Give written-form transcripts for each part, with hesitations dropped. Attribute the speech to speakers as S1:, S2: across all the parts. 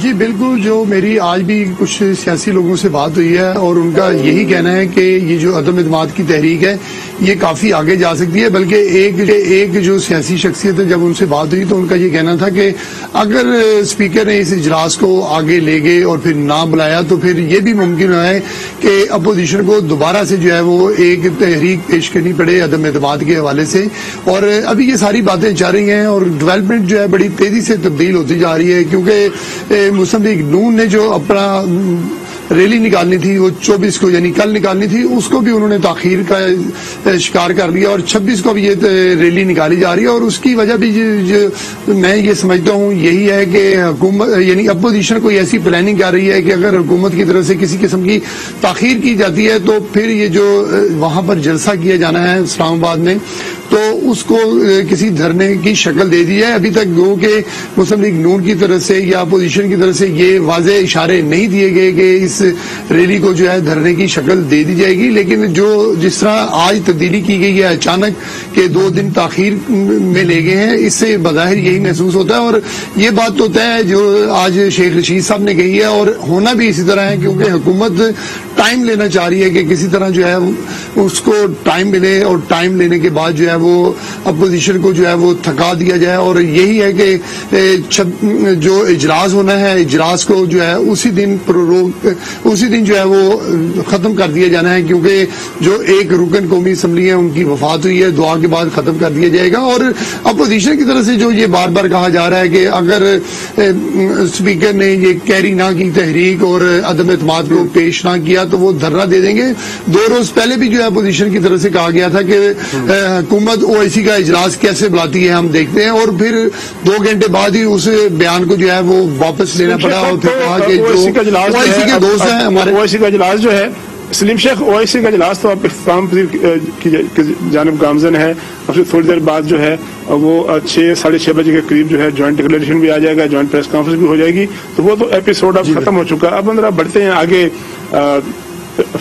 S1: جی بالکل، جو میری آج بھی کچھ سیاسی لوگوں سے بات ہوئی ہے اور ان کا یہی کہنا ہے کہ یہ جو عدم اعتماد کی تحریک ہے یہ کافی آگے جا سکتی ہے، بلکہ ایک جو سیاسی شخصیت ہے جب ان سے بات ہوئی تو ان کا یہ کہنا تھا کہ اگر اسپیکر نے اس اجلاس کو آگے لے گئے اور پھر نہ بلایا تو پھر یہ بھی ممکن ہے کہ اپوزیشن کو دوبارہ سے جو ہے وہ ایک تحریک پیش کرنی پڑے عدم اعتماد کے حوالے سے، اور ابھی یہ ساری باتیں چل رہی ہیں اور ڈیولپمنٹ جو ہے بڑی تیزی سے تبدیل ہوتی جا رہی ہے، کیونکہ مسلم لیگ نون نے جو اپنا ریلی نکالنی تھی وہ 24 کو یعنی کل نکالنی تھی، اس کو بھی انہوں نے تاخیر کا شکار کر لیا اور 26 کو بھی یہ ریلی نکالی جا رہی ہے، اور اس کی وجہ بھی میں یہ سمجھتا ہوں یہی ہے کہ حکومت یعنی اپوزیشن کوئی ایسی پلاننگ کر رہی ہے کہ اگر حکومت کی طرف سے کسی قسم کی تاخیر کی جاتی ہے تو پھر یہ جو وہاں پر جلسہ کیا جانا ہے اسلام آباد میں تو اس کو کسی دھرنے کی شکل دے دی ہے۔ ابھی تک گو کہ مسلم لیگ نون کی طرف سے یا اپوزیشن کی طرف سے یہ واضح اشارے نہیں دیے گئے کہ اس ریلی کو جو ہے دھرنے کی شکل دے دی جائے گی، لیکن جس طرح آج تبدیلی کی گئی ہے اچانک کہ 2 دن تاخیر میں لے گئے ہیں، اس سے بظاہر یہی محسوس ہوتا ہے، اور یہ بات تو طے ہے جو آج شیخ رشید صاحب نے کہی ہے، اور ہونا بھی اسی طرح ہے کیونکہ حکومت ٹائم لینا چاہ رہی ہے کہ کسی طرح جو ہے اس کو ٹائم ملے، اور ٹائم لینے کے بعد جو ہے وہ اپوزیشن کو جو ہے وہ تھکا دیا جائے، اور یہی ہے کہ جو اجلاس ہونا ہے اجلاس کو جو ہے اسی دن جو ہے وہ ختم کر دیا جانا ہے، کیونکہ جو ایک رکن قومی اسمبلی ہے ان کی وفات ہوئی ہے، دعا کے بعد ختم کر دیا جائے گا۔ اور اپوزیشن کی طرف سے جو یہ بار بار کہا جا رہا ہے کہ اگر اسپیکر نے یہ کیری نہ کی تحریک اور عدم اعتماد کو پیش نہ کیا تو وہ دھرنا دے دیں گے۔ 2 روز پہلے بھی جو ہے اپوزیشن کی طرف سے کہا گیا تھا کہ حکومت OIC کا اجلاس کیسے بلاتی ہے ہم دیکھتے ہیں، اور پھر 2 گھنٹے بعد ہی اس بیان کو جو ہے وہ واپس لینا پڑا، اور پھر کہا کہ جو OIC کے دوست ہیں ہمارے
S2: OIC کا اجلاس جو ہے سلیم شیخ OIC کا اجلاس تو آپ اختتام پذیر کی جانب گامزن ہے، اور پھر تھوڑی دیر بعد جو ہے وہ 6-6:30 بجے کے قریب جو ہے جوائنٹ ڈکلیریشن بھی آ جائے گا، جوائنٹ پریس کانفرنس بھی ہو جائے گی، تو وہ تو ایپیسوڈ اب ختم ہو چکا۔ اب ذرا بڑھتے ہیں آگے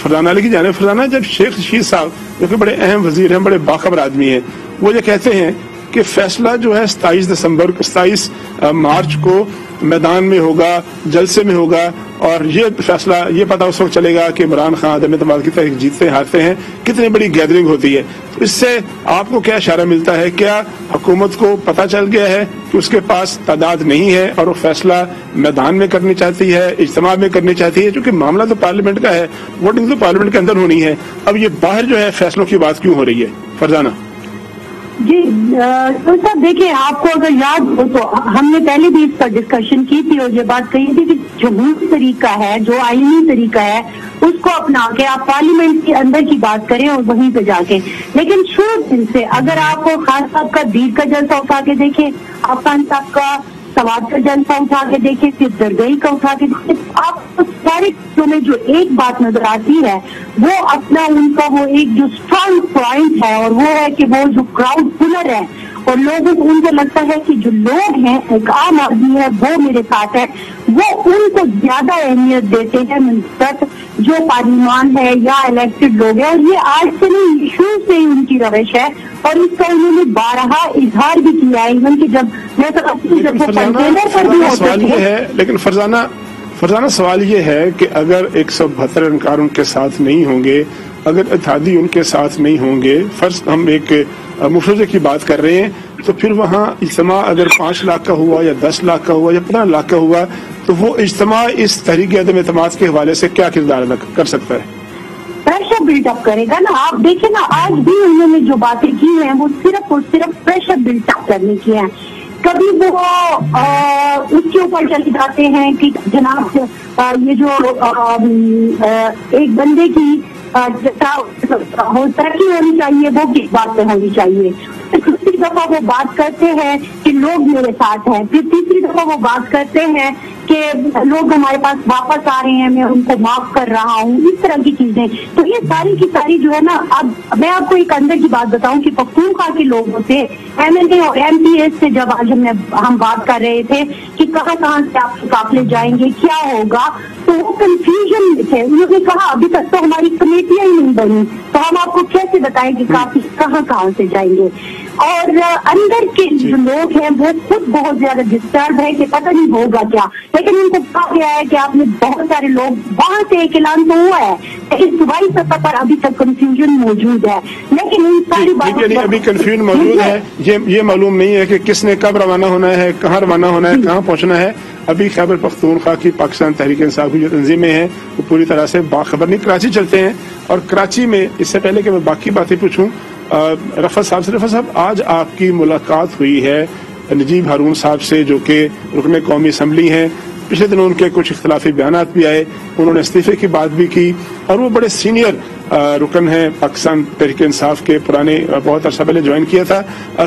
S2: فرزانہ علی کی جانب۔ فرزانہ، جب شیخ رشید صاحب جو کہ بڑے اہم وزیر ہیں، بڑے باخبر آدمی ہیں، وہ یہ کہتے ہیں کہ فیصلہ جو ہے 27 مارچ کو میدان میں ہوگا، جلسے میں ہوگا، اور یہ فیصلہ یہ پتہ اس وقت چلے گا کہ عمران خان عدم اعتماد کی تحریک جیتتے ہارتے ہیں، کتنی بڑی گیدرنگ ہوتی ہے۔ تو اس سے آپ کو کیا اشارہ ملتا ہے؟ کیا حکومت کو پتہ چل گیا ہے کہ اس کے پاس تعداد نہیں ہے اور وہ فیصلہ میدان میں کرنی چاہتی ہے، اجتماع میں کرنی چاہتی ہے؟ کیونکہ معاملہ تو پارلیمنٹ کا ہے، ووٹنگ تو پارلیمنٹ کے اندر ہونی ہے، اب یہ باہر جو ہے فیصلوں کی بات کیوں ہو رہی ہے؟ فرزانہ
S3: جی صاحب دیکھیں، آپ کو اگر یاد ہو تو ہم نے پہلے بھی اس پر ڈسکشن کی تھی اور یہ بات کہی تھی کہ جمہوری طریقہ ہے، جو آئینی طریقہ ہے اس کو اپنا کے آپ پارلیمنٹ کے اندر کی بات کریں اور وہیں پہ جا کے، لیکن شروع دن سے اگر آپ خان صاحب کا دید کا جلسہ اٹھا کے دیکھیں، آپ خان صاحب کا سواد کا جلسہ اٹھا کے دیکھیں، پھر درگاہی کا اٹھا کے دیکھیں، آپ سارے میں جو ایک بات نظر آتی ہے وہ اپنا ان کا وہ ایک جو اسٹرانگ پوائنٹ ہے، اور وہ ہے کہ وہ جو کراؤڈ پلر ہے، اور لوگوں کو ان کو لگتا ہے کہ جو لوگ ہیں، ایک عام آدمی ہے وہ میرے ساتھ ہے، وہ ان کو زیادہ اہمیت دیتے ہیں نسبت جو پارلیمان ہے یا الیکٹڈ لوگ ہیں، اور یہ آج سے نہیں، شروع سے ہی ان کی روش ہے، اور اس کا انہوں نے بارہا اظہار بھی کیا ہے، ایون کہ جب میں
S2: سوال یہ ہے، لیکن فرزانہ سوال یہ ہے کہ اگر 172 انکار ان کے ساتھ نہیں ہوں گے، اگر اتحادی ان کے ساتھ نہیں ہوں گے، فرض ہم ایک مفروضے کی بات کر رہے ہیں، تو پھر وہاں اجتماع اگر 5 لاکھ کا ہوا یا 10 لاکھ کا ہوا یا 15 لاکھ کا ہوا، تو وہ اجتماع اس تحریک عدم اعتماد کے حوالے سے کیا کردار ادا کر سکتا ہے؟
S3: پریشر بلڈ اپ کرے گا نا۔ آپ دیکھیں نا، آج بھی انہوں نے جو باتیں کی ہیں وہ صرف اور صرف پریشر بلڈ اپ کرنے کی ہیں۔ کبھی وہ اس کے اوپر چلے جاتے ہیں کہ جناب یہ جو ایک بندے کی ترقی ہونی چاہیے وہ کس بات پہ ہونی چاہیے، دوسری دفعہ وہ بات کرتے ہیں کہ لوگ میرے ساتھ ہیں، پھر تیسری دفعہ وہ بات کرتے ہیں کہ لوگ ہمارے پاس واپس آ رہے ہیں، میں ان کو معاف کر رہا ہوں، اس طرح کی چیزیں۔ تو یہ ساری کی ساری جو ہے نا، اب میں آپ کو ایک اندر کی بات بتاؤں کہ پختونخوا کے لوگ ہوتے MLA اور MPs سے جب آج ہم بات کر رہے تھے کہ کہاں کہاں سے آپ کے قافلے جائیں گے، کیا ہوگا، تو وہ کنفیوژن میں تھے۔ انہوں نے کہا ابھی تک تو ہماری کمیٹیاں ہی نہیں بنی، تو ہم آپ کو کیسے بتائیں کہ قافلے کہاں کہاں سے جائیں گے۔ اور اندر کے جو لوگ ہیں وہ خود بہت زیادہ ڈسٹرب ہے کہ پتہ نہیں ہوگا کیا، لیکن ان کو کہا گیا ہے کہ آپ نے بہت سارے لوگ وہاں سے ایک اعلان تو ہوا ہے لیکن صوبائی سطح پر ابھی تک کنفیوژن موجود ہے، لیکن ان ساری باتوں
S2: ابھی کنفیوژن موجود ہے، یہ معلوم نہیں ہے کہ کس نے کب روانہ ہونا ہے، کہاں روانہ ہونا ہے، کہاں پہنچنا ہے۔ ابھی خیبر پختونخوا کی پاکستان تحریک انصاف کی جو تنظیمیں ہیں وہ پوری طرح سے باخبر نہیں، کراچی چلتے ہیں، اور کراچی میں اس سے پہلے کہ میں باقی باتیں پوچھوں رفعت صاحب سے، رفعت صاحب آج آپ کی ملاقات ہوئی ہے نجیب ہارون صاحب سے جو کہ رکن قومی اسمبلی ہیں، پچھلے دنوں ان کے کچھ اختلافی بیانات بھی آئے، انہوں نے استعفے کی بات بھی کی، اور وہ بڑے سینئر رکن ہیں پاکستان تحریک انصاف کے، پرانے بہت عرصہ پہلے جوائن کیا تھا۔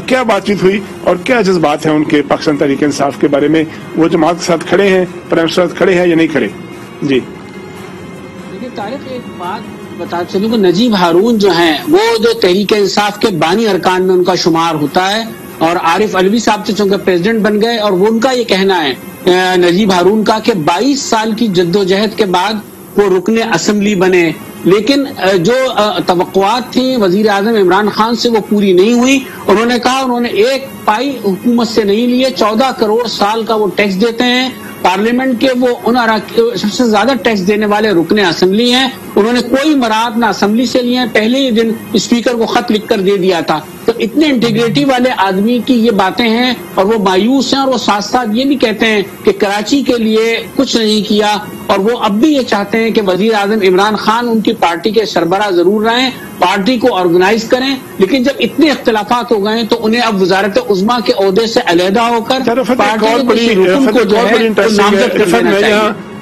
S2: کیا بات چیت ہوئی اور کیا جذبات ہیں ان کے پاکستان تحریک انصاف کے بارے میں؟ وہ جماعت کے ساتھ کھڑے ہیں، پرائم منسٹر کے ساتھ کھڑے ہیں یا نہیں کھڑے؟ جی
S4: دیکھیے طارق، ایک بات بتا چلوں کہ نجیب ہارون جو ہیں وہ جو تحریک انصاف کے بانی ارکان میں ان کا شمار ہوتا ہے، اور عارف علوی صاحب تو چونکہ پریزیڈنٹ بن گئے، اور وہ ان کا یہ کہنا ہے نجیب ہارون کا کہ 22 سال کی جدوجہد کے بعد وہ رکن اسمبلی بنے، لیکن جو توقعات تھیں وزیر اعظم عمران خان سے وہ پوری نہیں ہوئی۔ انہوں نے کہا انہوں نے ایک پائی حکومت سے نہیں لیے، 14 کروڑ سال کا وہ ٹیکس دیتے ہیں، پارلیمنٹ کے وہ ان سب سے زیادہ ٹیکس دینے والے رکن اسمبلی ہیں، انہوں نے کوئی مراد نہ اسمبلی سے لیے ہیں، پہلے ہی دن اسپیکر کو خط لکھ کر دے دیا تھا۔ تو اتنے انٹیگریٹی والے آدمی کی یہ باتیں ہیں، اور وہ مایوس ہیں، اور وہ ساتھ ساتھ یہ بھی کہتے ہیں کہ کراچی کے لیے کچھ نہیں کیا، اور وہ اب بھی یہ چاہتے ہیں کہ وزیر اعظم عمران خان ان کی پارٹی کے سربراہ ضرور رہیں، پارٹی کو آرگنائز کریں، لیکن جب اتنے اختلافات ہو گئے تو انہیں اب وزارت عظمیٰ کے عہدے سے علیحدہ ہو کر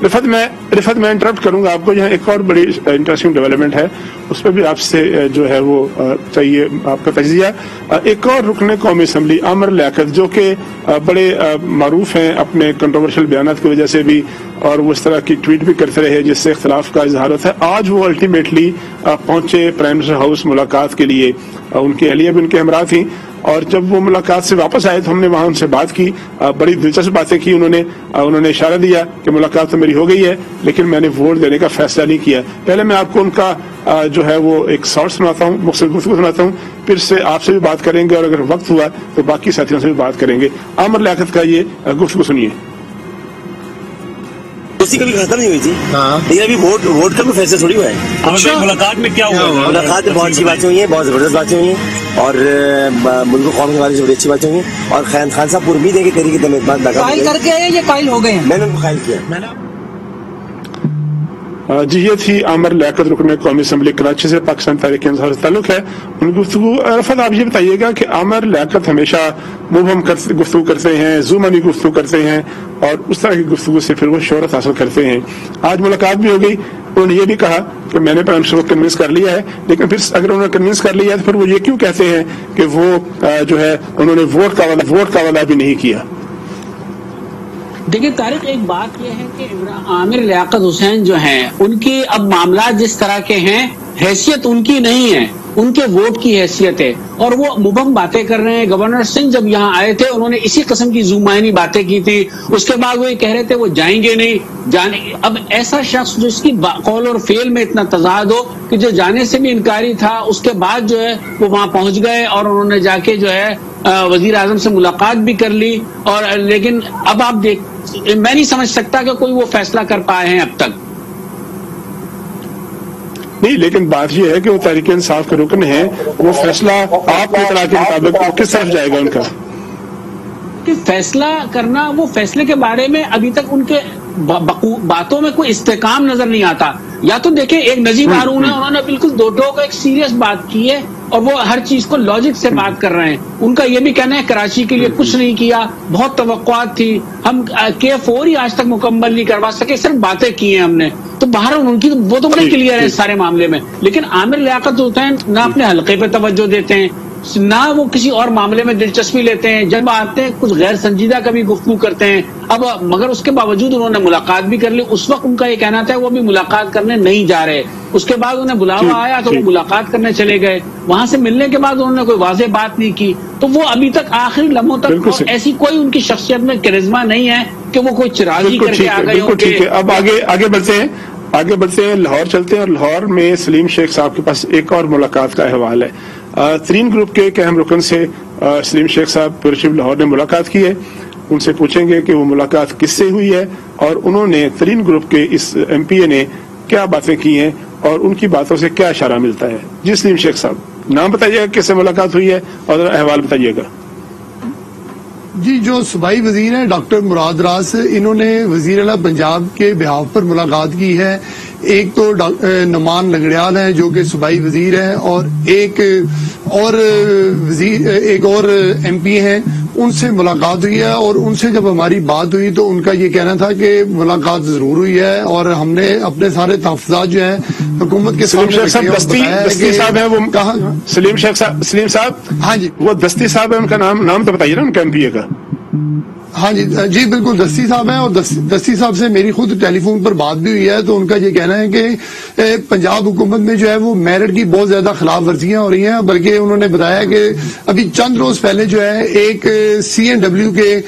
S2: رفعت میں انٹرپٹ کروں گا آپ کو، یہاں ایک اور بڑی انٹرسٹنگ ڈیولپمنٹ ہے، اس پہ بھی آپ سے جو ہے وہ چاہیے آپ کا تجزیہ۔ ایک اور رکن قومی اسمبلی عامر لیاقت جو کہ بڑے معروف ہیں اپنے کنٹروورشل بیانات کی وجہ سے بھی، اور وہ اس طرح کی ٹویٹ بھی کرتے رہے جس سے اختلاف کا اظہار ہوتا ہے، آج وہ الٹیمیٹلی پہنچے پرائم منسٹر ہاؤس ملاقات کے لیے، ان کی اہلیہ بھی ان کے ہمراہ تھیں، اور جب وہ ملاقات سے واپس آئے تو ہم نے وہاں ان سے بات کی، بڑی دلچسپ باتیں کی انہوں نے اشارہ دیا کہ ملاقات تو میری ہو گئی ہے لیکن میں نے ووٹ دینے کا فیصلہ نہیں کیا۔ پہلے میں آپ کو ان کا جو ہے وہ ایک شارٹ سناتا ہوں، مختصر گفتگو سناتا ہوں، پھر سے آپ سے بھی بات کریں گے، اور اگر وقت ہوا تو باقی ساتھیوں سے بھی بات کریں گے۔ عامر لیاقت کا یہ گفتگو سنیے۔
S5: دوستی کبھی ختم نہیں ہوئی تھی، لیکن ابھی ووٹ کا کوئی فیصلہ تھوڑی ہوا ہے۔ ملاقات میں کیا ہوا؟ ملاقات میں بہت اچھی باتیں ہوئی ہیں، بہت زبردست باتیں ہوئی ہیں، اور ملک و قوم کے بارے سے بڑی اچھی باتیں ہوئی ہیں، اور خان صاحب پر امید ہے کہ تحریک اعتماد
S4: قائل کر کے یہ قائل ہو گئے ہیں،
S5: میں نے ان کو قائل کیا۔
S2: جی یہ تھی عامر لیاقت رکن قومی اسمبلی کراچی سے، پاکستان تحریک انصاف سے تعلق ہے ان گفتگو۔ رفعت آپ یہ بتائیے گا کہ عامر لیاقت ہمیشہ مبہم گفتگو کرتے ہیں، زومانی گفتگو کرتے ہیں، اور اس طرح کی گفتگو سے پھر وہ شہرت حاصل کرتے ہیں۔ آج ملاقات بھی ہو گئی، انہوں نے یہ بھی کہا کہ میں نے پرائم منسٹر کو کنونس کر لیا ہے، لیکن پھر اگر انہوں نے کنونس کر لیا ہے تو پھر وہ یہ کیوں کہتے ہیں کہ وہ جو ہے انہوں نے ووٹ کا وعدہ بھی نہیں کیا؟
S4: دیکھیے طارق، ایک بات یہ ہے کہ عامر لیاقت حسین جو ہیں ان کی اب معاملات جس طرح کے ہیں، حیثیت ان کی نہیں ہے، ان کے ووٹ کی حیثیت ہے، اور وہ مبہم باتیں کر رہے ہیں۔ گورنر سنگھ جب یہاں آئے تھے انہوں نے اسی قسم کی زومائنی باتیں کی تھی، اس کے بعد وہ یہ کہہ رہے تھے وہ جائیں گے نہیں اب ایسا شخص جس کی قول اور فعل میں اتنا تضاد ہو کہ جو جانے سے بھی انکاری تھا، اس کے بعد جو ہے وہ وہاں پہنچ گئے، اور انہوں نے جا کے جو ہے وزیر اعظم سے ملاقات بھی کر لی، اور لیکن اب آپ میں نہیں سمجھ سکتا کہ کوئی وہ فیصلہ کر پائے ہیں اب تک۔
S2: نہیں، لیکن بات یہ ہے کہ وہ تحریک انصاف کے رکن ہیں، وہ فیصلہ آپ کی اطلاع کے مطابق کس طرف جائے گا ان کا؟
S4: کہ فیصلہ کرنا، وہ فیصلے کے بارے میں ابھی تک ان کے باتوں میں کوئی استحکام نظر نہیں آتا۔ یا تو دیکھیں ایک نجیب ہارون ہے، انہوں نے بالکل دو کا ایک سیریس بات کی ہے، اور وہ ہر چیز کو لاجک سے بات کر رہے ہیں۔ ان کا یہ بھی کہنا ہے کراچی کے لیے کچھ نہیں کیا، بہت توقعات تھی، ہم K4 ہی آج تک مکمل نہیں کروا سکے، صرف باتیں کی ہیں ہم نے۔ تو باہر ان کی وہ تو بڑے کلیئر ہے اس سارے معاملے میں، لیکن عامر لیاقت ہوتے ہیں نہ اپنے حلقے پہ توجہ دیتے ہیں، نہ وہ کسی اور معاملے میں دلچسپی لیتے ہیں، جب آتے ہیں کچھ غیر سنجیدہ کبھی گفتگو کرتے ہیں۔ اب مگر اس کے باوجود انہوں نے ملاقات بھی کر لی، اس وقت ان کا یہ کہنا تھا وہ بھی ملاقات کرنے نہیں جا رہے، اس کے بعد انہیں بلاوا آیا تو وہ ملاقات کرنے چلے گئے، وہاں سے ملنے کے بعد انہوں نے کوئی واضح بات نہیں کی۔ تو وہ ابھی تک آخری لمحوں تک ایسی کوئی ان کی شخصیت میں کرزما نہیں ہے کہ وہ کوئی چراغی کر کے آ گئے ہوں۔
S2: ٹھیک ہے، اب آگے بڑھتے ہیں لاہور چلتے ہیں، اور لاہور میں سلیم شیخ صاحب کے پاس ایک اور ملاقات کا احوال ہے۔ ترین گروپ کے ایک اہم رکن سے سلیم شیخ صاحب بیورو چیف لاہور نے ملاقات کی ہے. ان سے پوچھیں گے کہ وہ ملاقات کس سے ہوئی ہے اور انہوں نے ترین گروپ کے اس ایم پی اے نے کیا باتیں کی ہیں اور ان کی باتوں سے کیا اشارہ ملتا ہے. جی سلیم شیخ صاحب نام بتائیے گا کس سے ملاقات ہوئی ہے اور احوال بتائیے گا.
S1: جی جو صوبائی وزیر ہیں ڈاکٹر مراد راز، انہوں نے وزیر اعلیٰ پنجاب کے بحاف پر ملاقات کی ہے. ایک تو نعمان لنگڑیال ہیں جو کہ صوبائی وزیر ہیں، اور ایک اور ایم پی ہیں، ان سے ملاقات ہوئی ہے. اور ان سے جب ہماری بات ہوئی تو ان کا یہ کہنا تھا کہ ملاقات ضرور ہوئی ہے اور ہم نے اپنے سارے تحفظات جو ہیں حکومت کے سامنے
S2: دستی صاحب ہیں. وہ کہاں سلیم صاحب؟ ہاں جی وہ دستی صاحب ہیں، ان کا نام تو بتائیے نا ان کا ایم پی اے کا.
S1: ہاں جی بالکل دستی صاحب ہیں، اور دستی صاحب سے میری خود ٹیلی فون پر بات بھی ہوئی ہے. تو ان کا یہ کہنا ہے کہ پنجاب حکومت میں جو ہے وہ میرٹ کی بہت زیادہ خلاف ورزیاں ہو رہی ہیں. بلکہ انہوں نے بتایا کہ ابھی چند روز پہلے جو ہے ایک CNW کے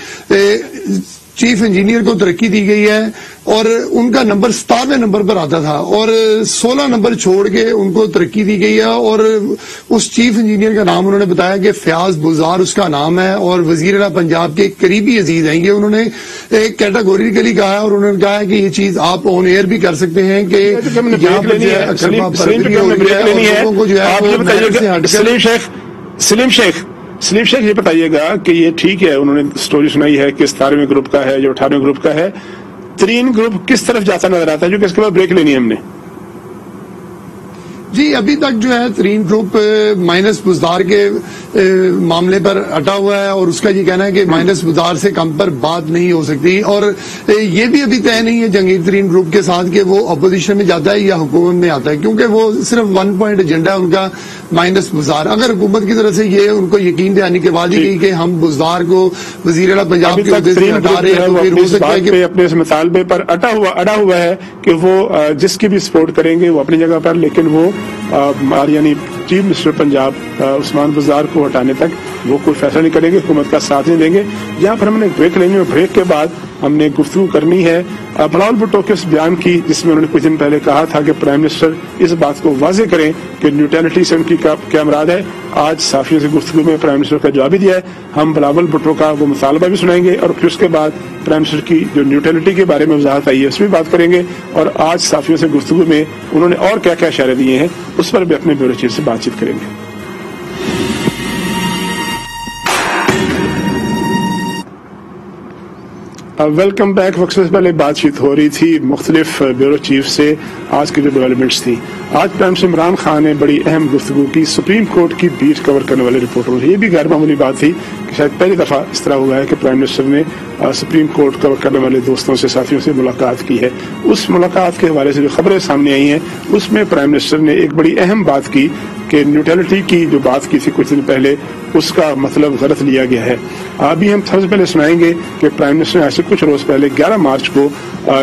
S1: چیف انجینئر کو ترقی دی گئی ہے اور ان کا نمبر 17ویں نمبر پر آتا تھا اور 16 نمبر چھوڑ کے ان کو ترقی دی گئی ہے. اور اس چیف انجینئر کا نام انہوں نے بتایا کہ فیاض بزار اس کا نام ہے اور وزیر اعلیٰ پنجاب کے قریبی عزیز ہیں. یہ انہوں نے ایک کیٹاگوریکلی کہا ہے اور انہوں نے کہا ہے کہ یہ چیز آپ آن ایئر بھی کر سکتے ہیں کہ یہاں پر
S2: سلیم شیخ یہ بتائیے گا کہ یہ ٹھیک ہے انہوں نے سٹوری سنائی ہے کہ 17ویں گروپ کا ہے جو 18ویں گروپ کا ہے، ترین گروپ کس طرف جاتا نظر آتا ہے جو کہ اس کے بعد بریک لینی ہے ہم نے؟
S1: جی ابھی تک جو ہے ترین گروپ مائنس بزدار کے معاملے پر اٹا ہوا ہے اور اس کا یہ کہنا ہے کہ مائنس بزدار سے کم پر بات نہیں ہو سکتی. اور یہ بھی ابھی طے نہیں ہے جہانگیر ترین گروپ کے ساتھ کہ وہ اپوزیشن میں جاتا ہے یا حکومت میں آتا ہے، کیونکہ وہ صرف 1 پوائنٹ ایجنڈا ہے ان کا مائنس بزدار. اگر حکومت کی طرف سے یہ ان کو یقین دہانی کروا دی گئی کہ ہم بزدار کو وزیر اعلیٰ پنجاب کے عہدے سے ہٹا رہے ہیں تو پھر ہو سکتا ہے کہ
S2: اپنے اس مطالبے پر اڑا ہوا ہے کہ وہ جس کی بھی سپورٹ کریں گے وہ اپنی جگہ پر، لیکن وہ یعنی چیف منسٹر پنجاب عثمان بزدار کو ہٹانے تک وہ کوئی فیصلہ نہیں کریں گے، حکومت کا ساتھ نہیں دیں گے. یہاں پر ہم نے بریک لینی ہے، بریک کے بعد ہم نے گفتگو کرنی ہے بلاول بھٹو کے اس بیان کی جس میں انہوں نے کچھ دن پہلے کہا تھا کہ پرائم منسٹر اس بات کو واضح کریں کہ نیوٹرلٹی سے ان کی کیا مراد ہے. آج صحافیوں سے گفتگو میں پرائم منسٹر کا جواب بھی دیا ہے. ہم بلاول بھٹو کا وہ مطالبہ بھی سنائیں گے اور پھر اس کے بعد پرائم منسٹر کی جو نیوٹرلٹی کے بارے میں وضاحت آئی ہے اس میں بات کریں گے. اور آج صحافیوں سے گفتگو میں انہوں نے اور کیا کیا اشارے دیے ہیں اس پر بھی اپنے بیورو چیف سے بات چیت کریں گے. Welcome back. وقت سے پہلے بات چیت ہو رہی تھی مختلف بیورو چیف سے آج کی جو ڈیولپمنٹس تھی. آج پرائم منسٹر عمران خان نے بڑی اہم گفتگو کی سپریم کورٹ کی بیٹ کور کرنے والے رپورٹروں سے. یہ بھی غیر معمولی بات تھی کہ شاید پہلی دفعہ اس طرح ہوا ہے کہ پرائم منسٹر نے سپریم کورٹ کور کرنے والے دوستوں سے ساتھیوں سے ملاقات کی ہے. اس ملاقات کے حوالے سے جو خبریں سامنے آئی ہیں اس میں پرائم منسٹر نے ایک بڑی اہم بات کی کہ نیوٹرلٹی کی جو بات کی تھی کچھ دن پہلے اس کا مطلب غلط لیا گیا ہے. ابھی ہم سب سے پہلے سنائیں گے کہ پرائم منسٹر نے آج سے کچھ روز پہلے 11 مارچ کو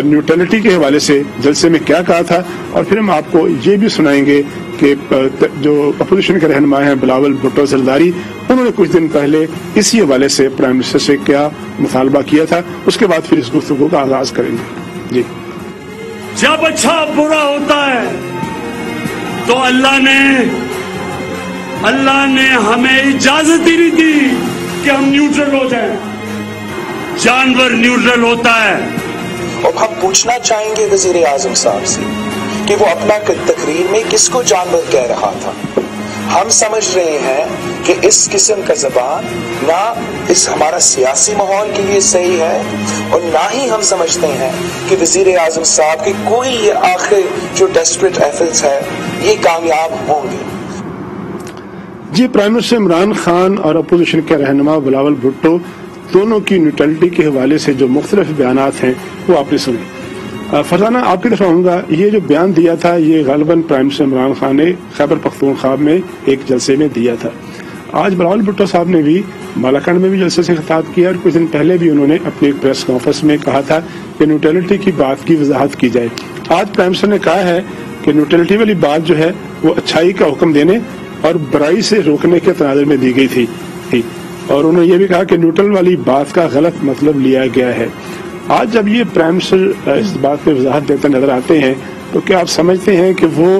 S2: نیوٹرلٹی کے حوالے سے جلسے میں کیا کہا تھا، اور پھر ہم آپ کو یہ بھی سنائیں گے کہ جو اپوزیشن کے رہنما ہیں بلاول بھٹو زرداری انہوں نے کچھ دن پہلے اسی حوالے سے پرائم منسٹر سے کیا مطالبہ کیا تھا. اس کے بعد پھر اس گفتگو کا آغاز کریں گے. جی
S6: جب اچھا برا ہوتا ہے تو اللہ نے ہمیں اجازت ہی نہیں دی کہ ہم نیوٹرل ہو جائیں. جانور نیوٹرل ہوتا ہے.
S7: اب ہم پوچھنا چاہیں گے وزیر اعظم صاحب سے کہ وہ اپنا تقریر میں کس کو جانور کہہ رہا تھا. ہم سمجھ رہے ہیں کہ اس قسم کا زبان نہ اس ہمارا سیاسی ماحول کے لیے صحیح ہے اور نہ ہی ہم سمجھتے ہیں کہ وزیر اعظم صاحب کی کوئی یہ آخر جو ڈیسپریٹ ایفرٹس ہے یہ کامیاب ہوں گے.
S2: G prime minister Imran Khan اور اپوزیشن کے رہنما بلاول بھٹو دونوں کی نیوٹرلٹی کے حوالے سے جو مختلف بیانات ہیں وہ آپ نے سنے. فرزانہ آپ کی طرف آؤں گا. یہ جو بیان دیا تھا یہ غالباً پرائم منسٹر عمران خان نے خیبر پختونخوا میں ایک جلسے میں دیا تھا. آج بلاول بھٹو صاحب نے بھی بالاکنڈ میں بھی جلسے سے خطاب کیا اور کچھ دن پہلے بھی انہوں نے اپنی ایک پریس کانفرنس میں کہا تھا کہ نیوٹرلٹی کی بات کی وضاحت کی جائے. آج پرائم منسٹر نے کہا ہے کہ نیوٹرلٹی والی بات جو ہے وہ اچھائی کا حکم دینے اور برائی سے روکنے کے تناظر میں دی گئی تھی اور انہوں نے یہ بھی کہا کہ نیوٹرل والی بات کا غلط مطلب لیا گیا ہے. آج جب یہ پرائم منسٹر اس بات پہ وضاحت دیتے نظر آتے ہیں تو کیا آپ سمجھتے ہیں کہ وہ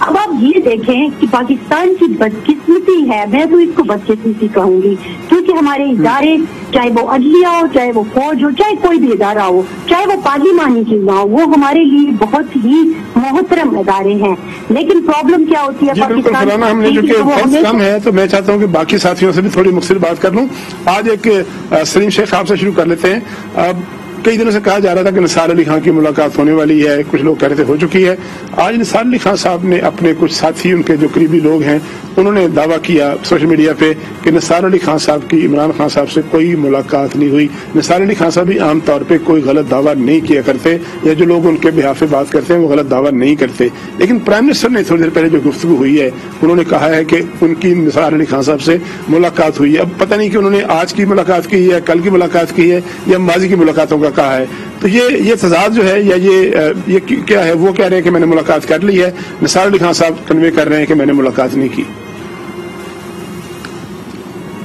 S3: اب آپ یہ دیکھیں کہ پاکستان کی بدقسمتی ہے، میں تو اس کو بدقسمتی کہوں گی، کیونکہ ہمارے ادارے چاہے وہ عدلیہ ہو، چاہے وہ فوج ہو، چاہے کوئی بھی ادارہ ہو، چاہے وہ پارلیمانی چیزیں ہو، وہ ہمارے لیے بہت ہی محترم ادارے ہیں. لیکن پرابلم کیا ہوتی ہے پاکستان
S2: ہم نے چونکہ وقت کم ہے تو میں چاہتا ہوں کہ باقی ساتھیوں سے بھی تھوڑی مختصر بات کر لوں. آج ایک سلیم شیخ آپ سے شروع کر لیتے ہیں. اب کئی دنوں سے کہا جا رہا تھا کہ نثار علی خان کی ملاقات ہونے والی ہے، کچھ لوگ کہہ رہے تھے ہو چکی ہے. آج نثار علی خان صاحب نے اپنے کچھ ساتھی، ان کے جو قریبی لوگ ہیں، انہوں نے دعویٰ کیا سوشل میڈیا پہ کہ نثار علی خان صاحب کی عمران خان صاحب سے کوئی ملاقات نہیں ہوئی. نثار علی خان صاحب بھی عام طور پہ کوئی غلط دعویٰ نہیں کیا کرتے، یا جو لوگ ان کے بحاف بات کرتے ہیں وہ غلط دعویٰ نہیں کرتے. لیکن پرائم منسٹر نے تھوڑی دیر پہلے جو گفتگو ہوئی ہے، انہوں نے کہا ہے کہ ان کی نثار علی خان صاحب سے ملاقات ہوئی ہے. اب پتہ نہیں کہ انہوں نے آج کی ملاقات کی ہے، کل کی ملاقات کی ہے، یا ماضی کی ملاقاتوں کا کہا ہے. تو یہ تضاد جو ہے، یا یہ کیا ہے؟ وہ کہہ رہے ہیں کہ میں نے ملاقات کر لی ہے، نثار علی خان صاحب کنوے کر رہے ہیں کہ میں نے ملاقات نہیں کی.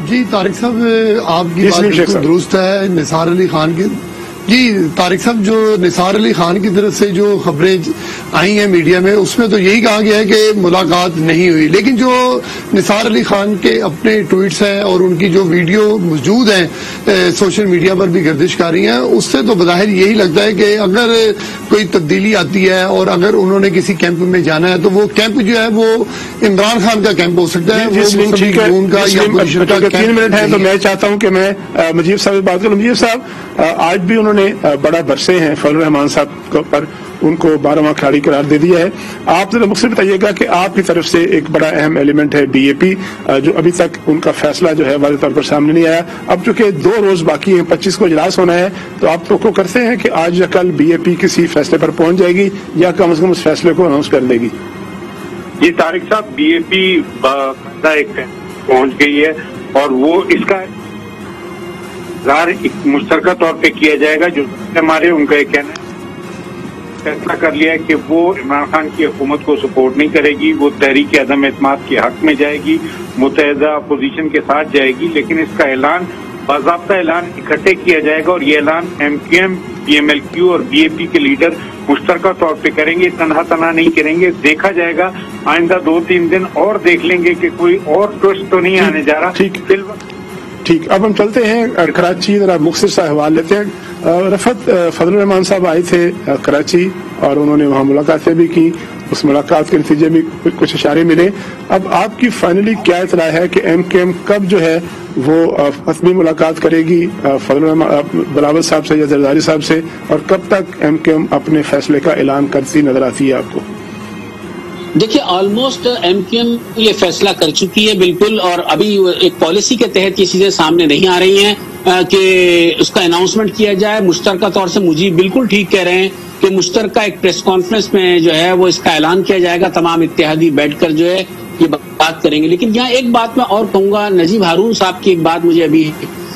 S1: جی طارق صاحب، آپ کی بات بالکل درست ہے. نثار علی خان کی طارق صاحب، جو نثار علی خان کی طرف سے جو خبریں آئی ہیں میڈیا میں، اس میں تو یہی کہا گیا ہے کہ ملاقات نہیں ہوئی. لیکن جو نثار علی خان کے اپنے ٹویٹس ہیں اور ان کی جو ویڈیو موجود ہیں سوشل میڈیا پر بھی گردش کر رہی ہیں، اس سے تو بظاہر یہی لگتا ہے کہ اگر کوئی تبدیلی آتی ہے اور اگر انہوں نے کسی کیمپ میں جانا ہے تو وہ کیمپ جو ہے وہ عمران خان کا کیمپ ہو سکتا ہے.
S2: 3 منٹ ہے تو میں چاہتا ہوں کہ میں مجیب صاحب سے بات کروں. مجیب صاحب، آج بھی انہوں نے بڑا برسے ہیں فضل الرحمان صاحب پر، ان کو 12واں کھلاڑی قرار دے دیا ہے. آپ ذرا مجھ سے بتائیے گا کہ آپ کی طرف سے ایک بڑا اہم ایلیمنٹ ہے بی اے پی، جو ابھی تک ان کا فیصلہ جو ہے واضح طور پر سامنے نہیں آیا. اب چونکہ 2 روز باقی ہیں، 25 کو اجلاس ہونا ہے، تو آپ توقع کرتے ہیں کہ آج یا کل بی اے پی کسی فیصلے پر پہنچ جائے گی، یا کم از کم اس فیصلے کو اناؤنس کر دے گی؟
S8: جی طارق صاحب، بی اے پی ایک پہنچ گئی ہے، اور وہ اس کا مشترکہ طور پہ کیا جائے گا. جو ہمارے ان کا یہ کہنا ہے، فیصلہ کر لیا ہے کہ وہ عمران خان کی حکومت کو سپورٹ نہیں کرے گی، وہ تحریک عدم اعتماد کے حق میں جائے گی، متحدہ اپوزیشن کے ساتھ جائے گی. لیکن اس کا اعلان، باضابطہ اعلان اکٹھے کیا جائے گا، اور یہ اعلان M Q M, P M L Q اور بی اے پی کے لیڈر مشترکہ طور پہ کریں گے. تنہا نہیں کریں گے. دیکھا جائے گا آئندہ 2-3 دن اور دیکھ لیں گے کہ کوئی اور ٹوسٹ تو نہیں آنے جا رہا.
S2: ٹھیک، اب ہم چلتے ہیں کراچی. ذرا مختصر سا حوال لیتے ہیں. رفعت فضل الرحمان صاحب آئے تھے کراچی، اور انہوں نے وہاں ملاقاتیں بھی کی. اس ملاقات کے نتیجے میں کچھ اشارے ملے. اب آپ کی فائنلی کیا اطلاع ہے کہ ایم کیو ایم کب جو ہے وہ حتمی ملاقات کرے گی بلاول صاحب سے یا زرداری صاحب سے، اور کب تک ایم کیو ایم اپنے فیصلے کا اعلان کرتی نظر آتی ہے آپ کو؟
S4: دیکھیے، آلموسٹ ایم کیو ایم یہ فیصلہ کر چکی ہے بالکل، اور ابھی ایک پالیسی کے تحت یہ چیزیں سامنے نہیں آ رہی ہیں کہ اس کا اناؤنسمنٹ کیا جائے. مشترکہ طور سے مجھے بالکل ٹھیک کہہ رہے ہیں کہ مشترکہ ایک پریس کانفرنس میں جو ہے وہ اس کا اعلان کیا جائے گا. تمام اتحادی بیٹھ کر جو ہے یہ بات کریں گے. لیکن یہاں ایک بات میں اور کہوں گا، نجیب ہارون صاحب کی ایک بات مجھے ابھی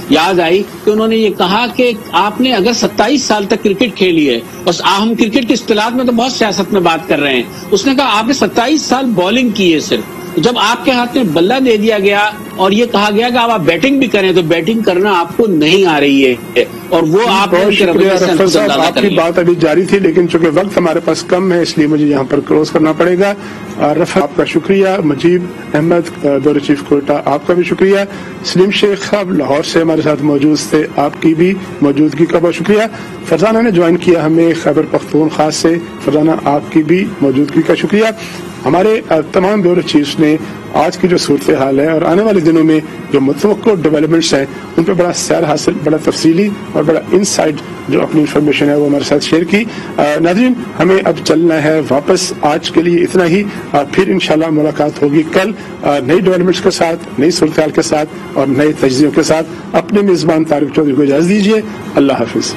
S4: یاد آئی کہ انہوں نے یہ کہا کہ آپ نے اگر 27 سال تک کرکٹ کھیلی ہے، اور ہم کرکٹ کی اصطلاحات میں تو بہت سیاست میں بات کر رہے ہیں، اس نے کہا آپ نے 27 سال بالنگ کی ہے. صرف جب آپ کے ہاتھ میں بلہ دے دیا گیا اور یہ کہا گیا کہ آپ بیٹنگ بھی کریں، تو بیٹنگ کرنا آپ کو نہیں آ رہی ہے، اور وہ آپ
S2: آپ کی بات ابھی جاری تھی، لیکن چونکہ وقت ہمارے پاس کم ہے اس لیے مجھے یہاں پر کلوز کرنا پڑے گا. رفعت، آپ کا شکریہ. مجیب احمد، بیورو چیف کوئٹہ، آپ کا بھی شکریہ. سلیم شیخ صاحب لاہور سے ہمارے ساتھ موجود تھے، آپ کی بھی موجودگی کا بہت شکریہ. فرزانہ نے جوائن کیا ہمیں خیبر پختونخوا سے، فرزانہ آپ کی بھی موجودگی کا شکریہ. ہمارے تمام بیورو چیفز نے آج کی جو صورتحال ہے اور آنے والے دنوں میں جو متوقع ڈیولپمنٹس ہیں ان پہ بڑا سیر حاصل، بڑا تفصیلی اور بڑا انسائٹ جو اپنی انفارمیشن ہے وہ ہمارے ساتھ شیئر کی. ناظرین، ہمیں اب چلنا ہے واپس. آج کے لیے اتنا ہی. پھر انشاءاللہ ملاقات ہوگی کل نئی ڈیولپمنٹس کے ساتھ، نئی صورتحال کے ساتھ اور نئے تجزیوں کے ساتھ. اپنے میزبان طارق چودھری کو اجازت دیجیے. اللہ حافظ.